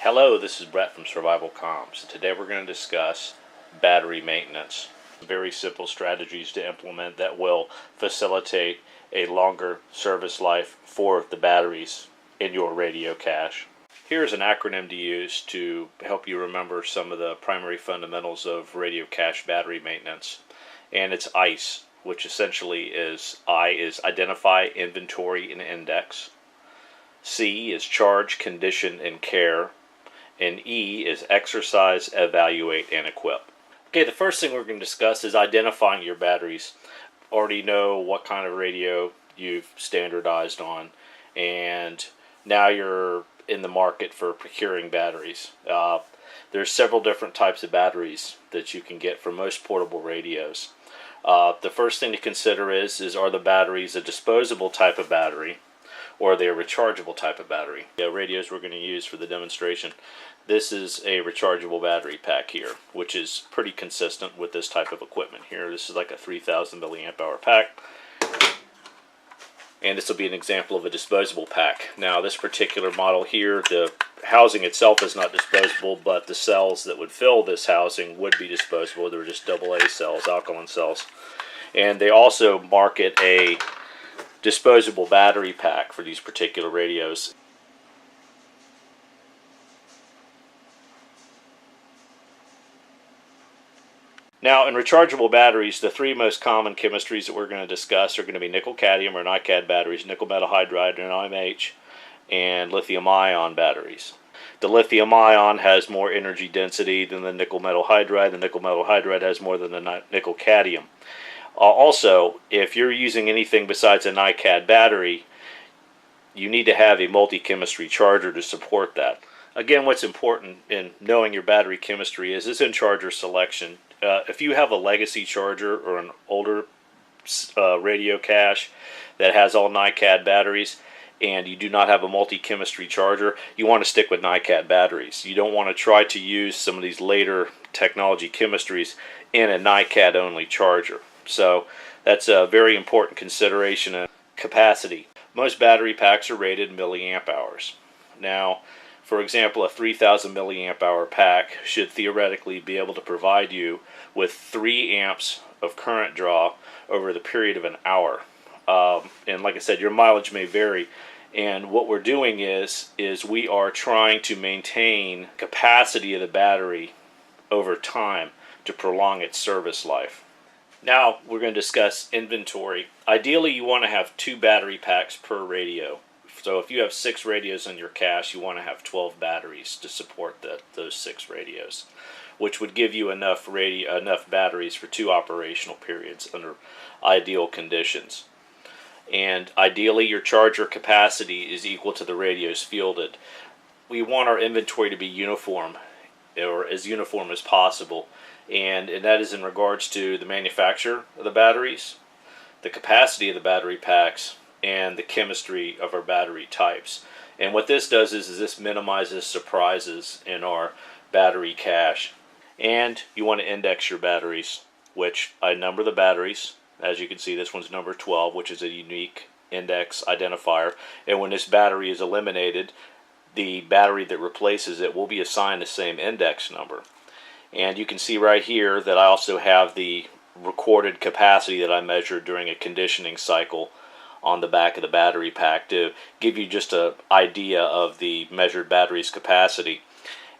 Hello, this is Brett from SurvivalComms. Today we're going to discuss battery maintenance. Very simple strategies to implement that will facilitate a longer service life for the batteries in your radio cache. Here's an acronym to use to help you remember some of the primary fundamentals of radio cache battery maintenance. And it's ICE, which essentially is I is identify, inventory, and index. C is charge, condition, and care. And E is exercise, evaluate, and equip. Okay, the first thing we're going to discuss is identifying your batteries. Already know what kind of radio you've standardized on, and now you're in the market for procuring batteries. There's several different types of batteries that you can get for most portable radios. The first thing to consider is are the batteries a disposable type of battery, or are they a rechargeable type of battery? The radios we're going to use for the demonstration, this is a rechargeable battery pack here, which is pretty consistent with this type of equipment here. This is like a 3,000 milliamp hour pack, and this will be an example of a disposable pack. Now this particular model here, the housing itself is not disposable, but the cells that would fill this housing would be disposable. They're just AA cells, alkaline cells. And they also market a disposable battery pack for these particular radios. Now, in rechargeable batteries, the three most common chemistries that we're going to discuss are going to be nickel-cadmium or NiCad batteries, nickel metal hydride or NiMH, and lithium-ion batteries. The lithium-ion has more energy density than the nickel metal hydride. The nickel metal hydride has more than the nickel-cadmium. Also, if you're using anything besides a NiCad battery, you need to have a multi-chemistry charger to support that. Again, what's important in knowing your battery chemistry is in charger selection. If you have a legacy charger or an older radio cache that has all NiCad batteries and you do not have a multi-chemistry charger, you want to stick with NiCad batteries. You don't want to try to use some of these later technology chemistries in a NiCad only charger. So that's a very important consideration of capacity. Most battery packs are rated milliamp hours. Now, for example, a 3,000 milliamp hour pack should theoretically be able to provide you with 3 amps of current draw over the period of an hour. And like I said, your mileage may vary. And what we're doing is we are trying to maintain capacity of the battery over time to prolong its service life. Now we're going to discuss inventory. Ideally, you want to have 2 battery packs per radio. So if you have 6 radios in your cache, you want to have 12 batteries to support those 6 radios, which would give you enough batteries for 2 operational periods under ideal conditions. And ideally, your charger capacity is equal to the radios fielded. We want our inventory to be uniform, or as uniform as possible, and that is in regards to the manufacturer of the batteries, the capacity of the battery packs, and the chemistry of our battery types. And what this does is this minimizes surprises in our battery cache. And you want to index your batteries, which I number the batteries. As you can see, this one's number 12, which is a unique index identifier. And when this battery is eliminated, the battery that replaces it will be assigned the same index number. And you can see right here that I also have the recorded capacity that I measured during a conditioning cycle on the back of the battery pack to give you just an idea of the measured battery's capacity.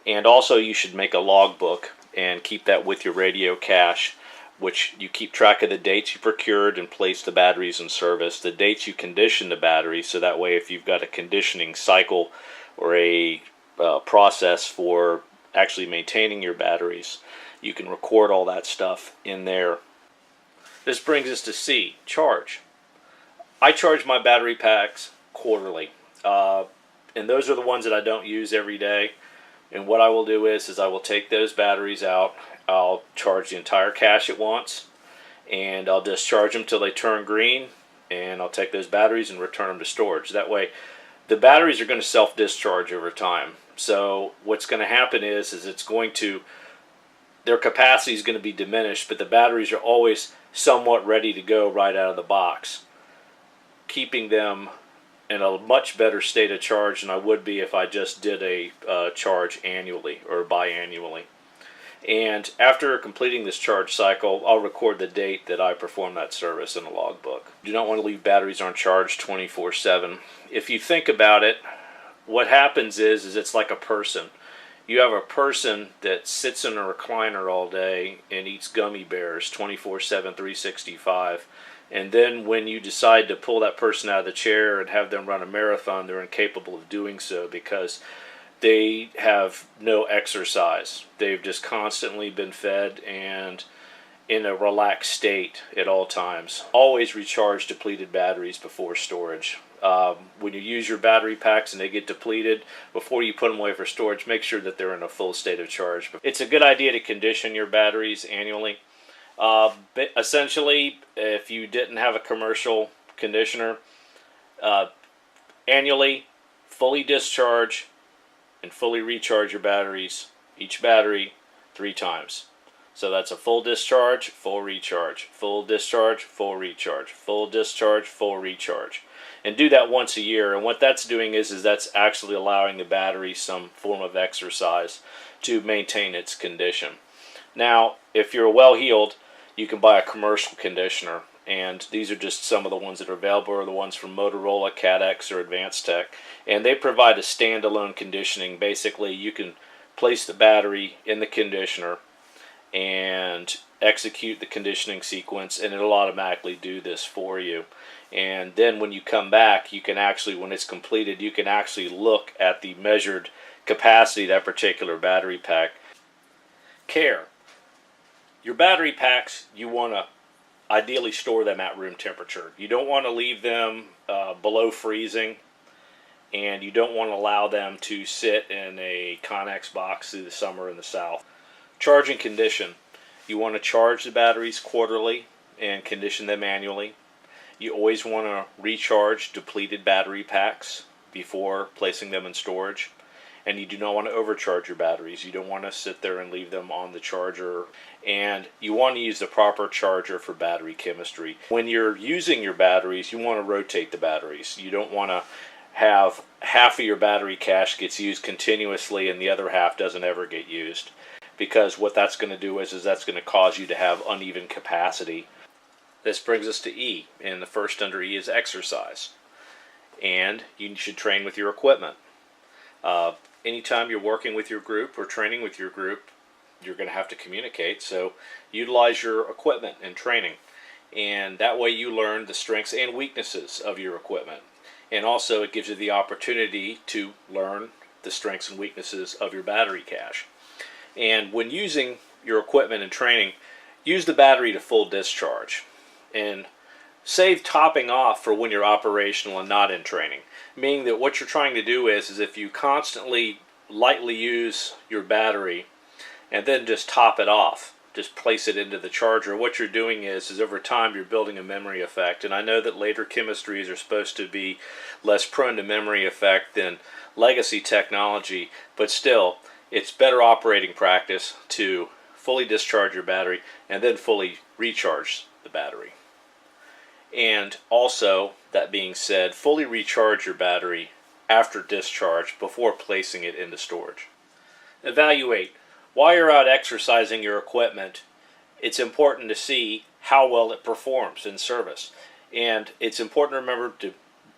And also you should make a logbook and keep that with your radio cache, which you keep track of the dates you procured and placed the batteries in service, the dates you conditioned the batteries, so that way if you've got a conditioning cycle or a process for actually maintaining your batteries, you can record all that stuff in there. This brings us to C, charge. I charge my battery packs quarterly, and those are the ones that I don't use every day. And what I will do is I will take those batteries out, I'll charge the entire cache at once, and I'll discharge them till they turn green, and I'll take those batteries and return them to storage. That way, the batteries are going to self-discharge over time. So what's going to happen is their capacity is going to be diminished, but the batteries are always somewhat ready to go right out of the box, keeping them in a much better state of charge than I would be if I just did a charge annually or biannually. And after completing this charge cycle, I'll record the date that I performed that service in a logbook. You do not want to leave batteries uncharged 24/7. If you think about it, what happens is it's like a person. You have a person that sits in a recliner all day and eats gummy bears 24/7, 365. And then when you decide to pull that person out of the chair and have them run a marathon, they're incapable of doing so because they have no exercise. They've just constantly been fed and in a relaxed state at all times. Always recharge depleted batteries before storage. When you use your battery packs and they get depleted, before you put them away for storage, make sure that they're in a full state of charge. It's a good idea to condition your batteries annually. But essentially, if you didn't have a commercial conditioner, annually, fully discharge and fully recharge your batteries, each battery 3 times. So that's a full discharge, full recharge, full discharge, full recharge, full discharge, full recharge. And do that once a year. And what that's doing is that's actually allowing the battery some form of exercise to maintain its condition. Now, if you're well-heeled, you can buy a commercial conditioner. And these are just some of the ones that are available, are the ones from Motorola, Cadex, or Advanced Tech. And they provide a standalone conditioning. Basically, you can place the battery in the conditioner and execute the conditioning sequence, and it'll automatically do this for you. And then when you come back, you can actually, when it's completed, you can actually look at the measured capacity of that particular battery pack. Care. Your battery packs, you want to ideally store them at room temperature. You don't want to leave them below freezing, and you don't want to allow them to sit in a Connex box through the summer in the south. Charge and condition. You want to charge the batteries quarterly and condition them annually. You always want to recharge depleted battery packs before placing them in storage. And you do not want to overcharge your batteries. You don't want to sit there and leave them on the charger. And you want to use the proper charger for battery chemistry. When you're using your batteries, you want to rotate the batteries. You don't want to have half of your battery cache gets used continuously and the other half doesn't ever get used. Because what that's going to do is that's going to cause you to have uneven capacity. This brings us to E, and the first under E is exercise. And you should train with your equipment. Anytime you're working with your group or training with your group, you're going to have to communicate, so utilize your equipment in training. And that way you learn the strengths and weaknesses of your equipment. And also it gives you the opportunity to learn the strengths and weaknesses of your battery cache. And when using your equipment in training, use the battery to full discharge. And save topping off for when you're operational and not in training. Meaning that what you're trying to do is if you constantly lightly use your battery and then just top it off, just place it into the charger, what you're doing is over time you're building a memory effect. And I know that later chemistries are supposed to be less prone to memory effect than legacy technology, but still, it's better operating practice to fully discharge your battery and then fully recharge the battery. And also, that being said, fully recharge your battery after discharge before placing it into storage. Evaluate. While you're out exercising your equipment, it's important to see how well it performs in service. And it's important to remember to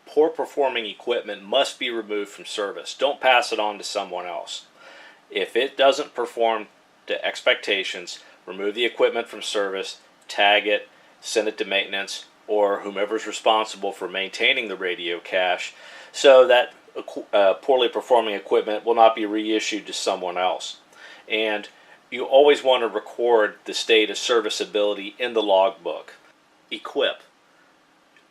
poor performing equipment must be removed from service. Don't pass it on to someone else. If it doesn't perform to expectations, remove the equipment from service, tag it, send it to maintenance, or whomever's responsible for maintaining the radio cache, so that poorly performing equipment will not be reissued to someone else. And you always want to record the state of serviceability in the logbook. Equip.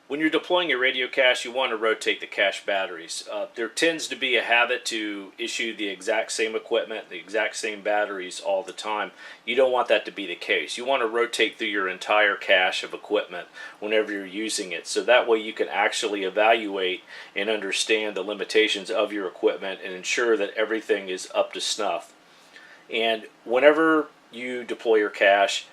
When you're deploying your radio cache, you want to rotate the cache batteries. There tends to be a habit to issue the exact same equipment, the exact same batteries all the time. You don't want that to be the case. You want to rotate through your entire cache of equipment whenever you're using it, so that way you can actually evaluate and understand the limitations of your equipment and ensure that everything is up to snuff. And whenever you deploy your cache,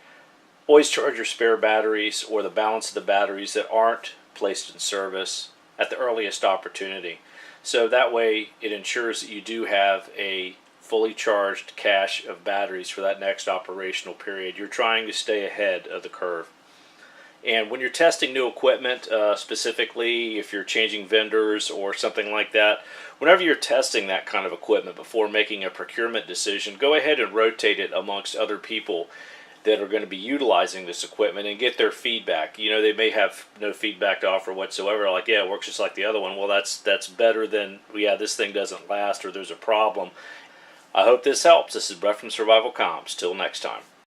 always charge your spare batteries or the balance of the batteries that aren't placed in service at the earliest opportunity. So that way it ensures that you do have a fully charged cache of batteries for that next operational period. You're trying to stay ahead of the curve. And when you're testing new equipment, specifically if you're changing vendors or something like that, whenever you're testing that kind of equipment before making a procurement decision, go ahead and rotate it amongst other people that are going to be utilizing this equipment and get their feedback. You know, they may have no feedback to offer whatsoever, like, yeah, it works just like the other one. Well, that's better than, yeah, this thing doesn't last or there's a problem. I hope this helps. This is Brett from SurvivalComms. Till next time.